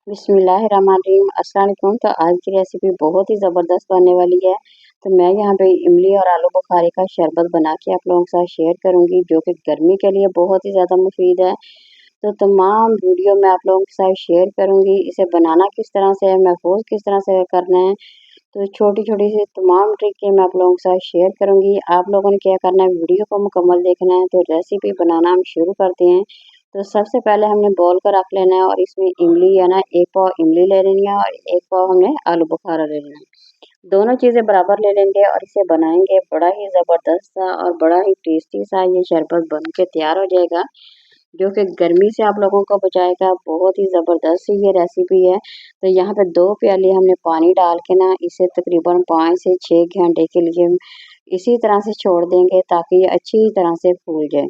बिस्मिल्लाहिर्रहमानिर्रहीम। अस्सलाम वालेकुम। तो आज की रेसिपी बहुत ही ज़बरदस्त बनने वाली है। तो मैं यहाँ पे इमली और आलू बुखारे का शरबत बना के आप लोगों के साथ शेयर करूँगी, जो कि गर्मी के लिए बहुत ही ज़्यादा मुफीद है। तो तमाम वीडियो मैं आप लोगों के साथ शेयर करूँगी। इसे बनाना किस तरह से है, महफूज किस तरह से करना है, तो छोटी-छोटी सी तमाम ट्रिकें मैं आप लोगों के साथ शेयर करूँगी। आप लोगों ने क्या करना है, वीडियो को मुकम्मल देखना है। तो रेसिपी बनाना हम शुरू करते हैं। तो सबसे पहले हमने बॉल को रख लेना है और इसमें इमली है ना, 1 पाव इमली ले लेनी है और 1 पाव हमने आलू बुखारा ले लेना है। दोनों चीज़ें बराबर ले लेंगे और इसे बनाएंगे। बड़ा ही ज़बरदस्त सा और बड़ा ही टेस्टी सा ये शरबत बन के तैयार हो जाएगा, जो कि गर्मी से आप लोगों को बचाएगा। बहुत ही ज़बरदस्त ये रेसिपी है। तो यहाँ पे 2 प्याली हमने पानी डाल के ना इसे तकरीबन 5 से 6 घंटे के लिए इसी तरह से छोड़ देंगे, ताकि ये अच्छी तरह से फूल जाए।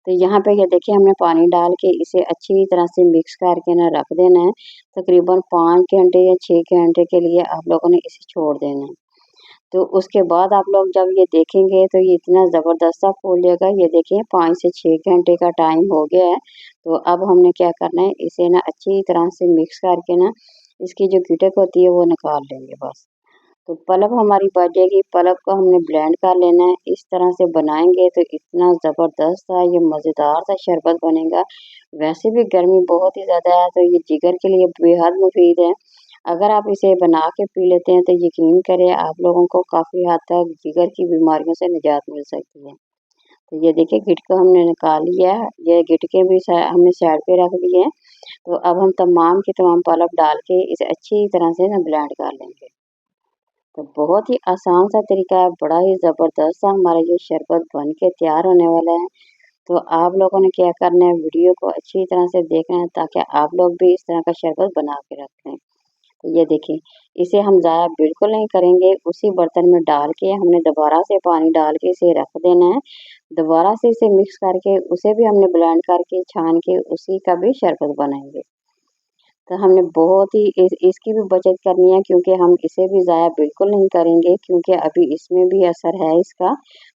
तो यहाँ पे ये देखिए हमने पानी डाल के इसे अच्छी तरह से मिक्स करके ना रख देना है। तकरीबन 5 घंटे या 6 घंटे के लिए आप लोगों ने इसे छोड़ देना है। तो उसके बाद आप लोग जब ये देखेंगे तो ये इतना ज़बरदस्त सा फूल जाएगा। ये देखिए 5 से 6 घंटे का टाइम हो गया है। तो अब हमने क्या करना है, इसे ना अच्छी तरह से मिक्स करके ना इसकी जो गिटक होती है वो निकाल लेंगे बस। तो पल्प हमारी बच जाएगी। पल्प को हमने ब्लेंड कर लेना है। इस तरह से बनाएंगे तो इतना ज़बरदस्त सा ये मज़ेदार सा शरबत बनेगा। वैसे भी गर्मी बहुत ही ज़्यादा है, तो ये जिगर के लिए बेहद मुफीद है। अगर आप इसे बना के पी लेते हैं तो यकीन करें आप लोगों को काफ़ी हद तक जिगर की बीमारियों से निजात मिल सकती है। तो ये देखिए गिटका हमने निकाल लिया है। ये गिटके भी हमने साइड पे रख दिए हैं। तो अब हम तमाम के तमाम पल्प डाल के इसे अच्छी तरह से ना ब्लेंड कर लेंगे। तो बहुत ही आसान सा तरीका है, बड़ा ही ज़बरदस्त सा हमारा ये शरबत बन के तैयार होने वाला है। तो आप लोगों ने क्या करना है, वीडियो को अच्छी तरह से देखना है, ताकि आप लोग भी इस तरह का शरबत बना के रखें। तो ये देखिए, इसे हम ज़ाया बिल्कुल नहीं करेंगे। उसी बर्तन में डाल के हमने दोबारा से पानी डाल के इसे रख देना है। दोबारा से इसे मिक्स करके उसे भी हमने ब्लेंड करके छान के उसी का भी शरबत बनाएँगे। तो हमने बहुत ही इसकी भी बचत करनी है, क्योंकि हम इसे भी ज़ाया बिल्कुल नहीं करेंगे, क्योंकि अभी इसमें भी असर है इसका।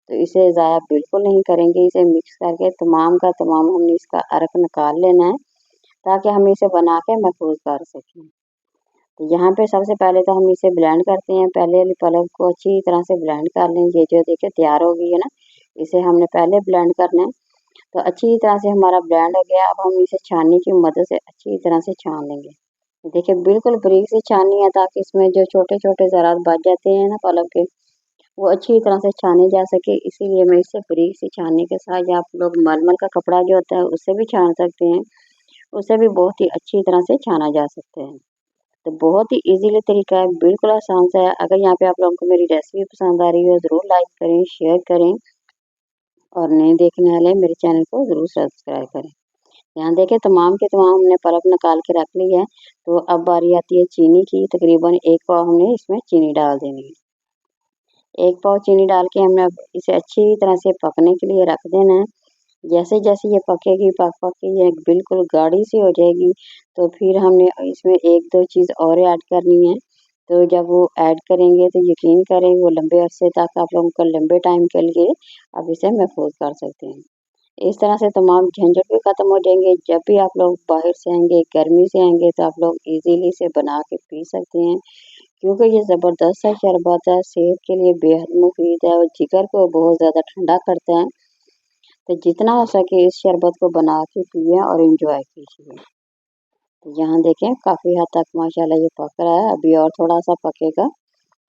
तो इसे ज़ाया बिल्कुल नहीं करेंगे। इसे मिक्स करके तमाम का तमाम हमने इसका अर्क निकाल लेना है, ताकि हम इसे बना के महफूज कर सकें। तो यहाँ पे सबसे पहले तो हम इसे ब्लेंड करते हैं। पहले वाली पल्प को अच्छी तरह से ब्लेंड कर लें। ये जो देखिए तैयार हो गई है ना, इसे हमने पहले ब्लेंड करना है। तो अच्छी तरह से हमारा ब्लेंड हो गया। अब हम इसे छाननी की मदद से अच्छी तरह से छान लेंगे। देखिए बिल्कुल बारीक से छाननी है, ताकि इसमें जो छोटे-छोटे ज़रात बच जाते हैं ना पल्प के, वो अच्छी तरह से छाने जा सके। इसीलिए मैं इसे बारीक से छानने के साथ, या आप लोग मलमल का कपड़ा जो होता है उससे भी छान सकते हैं। उससे भी बहुत ही अच्छी तरह से छाना जा सकता है। तो बहुत ही ईज़िली तरीका है, बिल्कुल आसान सा है। अगर यहाँ पे आप लोगों को मेरी रेसिपी पसंद आ रही हो, ज़रूर लाइक करें, शेयर करें और नए देखने वाले मेरे चैनल को ज़रूर सब्सक्राइब करें। यहाँ देखें तमाम के तमाम हमने पल्प निकाल के रख ली है। तो अब बारी आती है चीनी की। तकरीबन 1 पाव हमने इसमें चीनी डाल देनी है। 1 पाव चीनी डाल के हमने अब इसे अच्छी तरह से पकने के लिए रख देना है। जैसे-जैसे ये पकेगी, पक-पक के ये बिल्कुल गाढ़ी सी हो जाएगी, तो फिर हमने इसमें 1-2 चीज़ और ऐड करनी है। तो जब वो ऐड करेंगे तो यकीन करें वो लंबे अरसे तक आप लोगों को लंबे टाइम के लिए आप इसे महफूज कर सकते हैं। इस तरह से तमाम झंझट भी ख़त्म हो जाएँगे। जब भी आप लोग बाहर से आएँगे, गर्मी से आएँगे, तो आप लोग इज़िली इसे बना के पी सकते हैं, क्योंकि ये ज़बरदस्त सा शरबत है, सेहत के लिए बेहद मुफीद है और जिगर को बहुत ज़्यादा ठंडा करता है। तो जितना हो सके इस शरबत को बना के पिएँ और एन्जॉय कीजिए। तो यहाँ देखें काफ़ी हद तक माशाल्लाह ये पक रहा है। अभी और थोड़ा-सा पकेगा,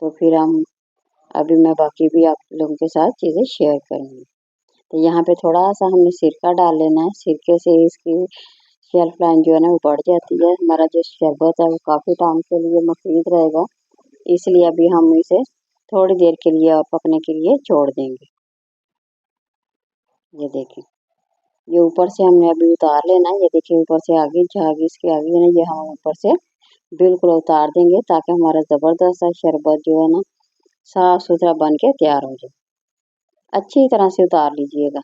तो फिर अभी मैं बाकी भी आप लोगों के साथ चीज़ें शेयर करूँगी। तो यहाँ पे थोड़ा-सा हमने सिरका डाल लेना है। सिरके से इसकी शेल्फ लाइफ जो है ना वो बढ़ जाती है। हमारा जो शरबत है वो काफ़ी टाइम के लिए मुफीद रहेगा। इसलिए अभी हम इसे थोड़ी देर के लिए और पकने के लिए छोड़ देंगे। ये देखें, ये ऊपर से हमने अभी उतार लेना है। ये देखिए ऊपर से आगे झाग इसकी आ गई है ना, ये हम ऊपर से बिल्कुल उतार देंगे, ताकि हमारा ज़बरदस्त सा शरबत जो है ना साफ़-सुथरा बन के तैयार हो जाए। अच्छी तरह से उतार लीजिएगा।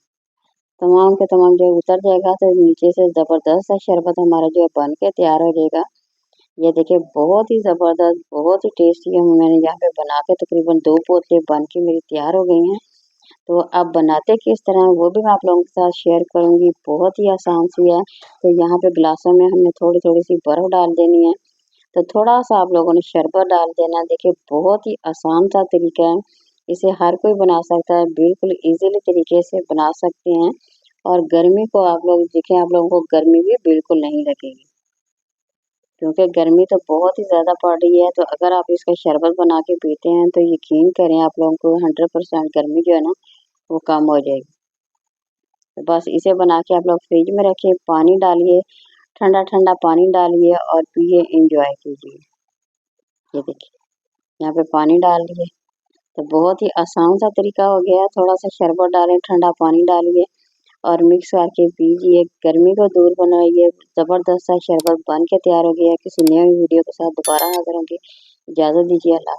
तमाम के तमाम जो उतर जाएगा तो नीचे से ज़बरदस्त सा शरबत हमारा जो है बन के तैयार हो जाएगा। ये देखिए बहुत ही ज़बरदस्त, बहुत ही टेस्टी है। मैंने यहाँ पे बना के तकरीबन 2 बोतलें बन के मेरी तैयार हो गई हैं। तो अब बनाते किस तरह हैं वो भी मैं आप लोगों के साथ शेयर करूँगी। बहुत ही आसान सी है। तो यहाँ पे गिलासों में हमने थोड़ी-थोड़ी सी बर्फ़ डाल देनी है। तो थोड़ा-सा आप लोगों ने शरबत डाल देना। देखिए बहुत ही आसान सा तरीका है। इसे हर कोई बना सकता है। बिल्कुल ईज़िली तरीके से बना सकते हैं और गर्मी को आप लोग देखें आप लोगों को गर्मी भी बिल्कुल नहीं लगेगी। क्योंकि गर्मी तो बहुत ही ज़्यादा पड़ रही है, तो अगर आप इसका शरबत बना के पीते हैं तो यकीन करें आप लोगों को 100% गर्मी जो है ना वो कम हो जाएगी। तो बस इसे बना के आप लोग फ्रिज में रखिए, पानी डालिए, ठंडा-ठंडा पानी डालिए और पिए, एन्जॉय कीजिए। ये देखिए, यहाँ पे पानी डाल दिए, तो बहुत ही आसान सा तरीका हो गया है। थोड़ा-सा शरबत डालें, ठंडा पानी डालिए और मिक्स करके पीजिए, गर्मी को दूर बनाइए। ज़बरदस्त सा शरबत बन के तैयार हो गया है। किसी नए वीडियो के साथ दोबारा हाज़िर होंगे। इजाज़त दीजिए, अल्लाह